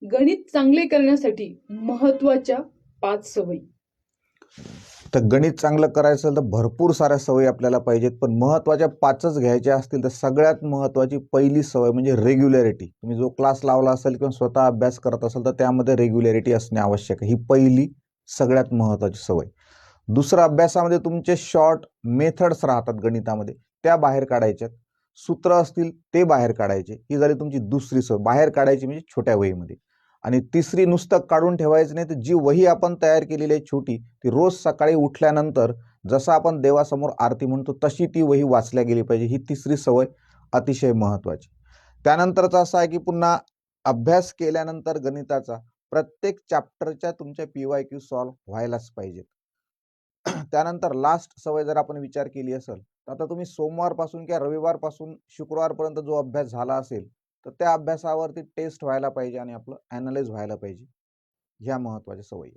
गणित चांगले करण्यासाठी महत्त्वाच्या 5 सवयी. तर गणित चांगलं करायचं असेल तर भरपूर साऱ्या सवयी आपल्याला पाहिजेत, पण महत्त्वाच्या 5च घ्यायच्या असतील तर सगळ्यात महत्त्वाची पहिली सवय म्हणजे रेग्युलॅरिटी. तुम्ही जो क्लास लावला असेल किंवा स्वतः अभ्यास करत असाल तर त्यामध्ये रेग्युलॅरिटी असणे आवश्यक आहे. ही पहिली सगळ्यात महत्त्वाची सवय. दुसरं, अभ्यासामध्ये तुमचे शॉर्ट मेथड्स राहतात गणितामध्ये, त्या बाहेर काढायच्यात. सूत्र असतील ते बाहेर काढायचे. ही झाली तुमची दुसरी सवय, बाहेर काढायची म्हणजे छोट्या वहीमध्ये. आणि तिसरी, नुसतं काढून ठेवायचं नाही, तर जी वही आपण तयार केलेली आहे छोटी, ती रोज सकाळी उठल्यानंतर जसं आपण देवासमोर आरती म्हणतो तशी ती वही वाचल्या गेली पाहिजे. ही तिसरी सवय अतिशय महत्त्वाची. त्यानंतरचा असा आहे की पुन्हा अभ्यास केल्यानंतर गणिताचा प्रत्येक चॅप्टरच्या तुमच्या PYQ सॉल्व्ह व्हायलाच पाहिजेत. त्यानंतर लास्ट सवय जर आपण विचार केली असेल तर आता तुम्ही सोमवारपासून किंवा रविवारपासून शुक्रवारपर्यंत जो अभ्यास झाला असेल तर त्या अभ्यासावरती टेस्ट व्हायला पाहिजे आणि आपलं ॲनालाइज व्हायला पाहिजे. ह्या महत्त्वाच्या सवयी.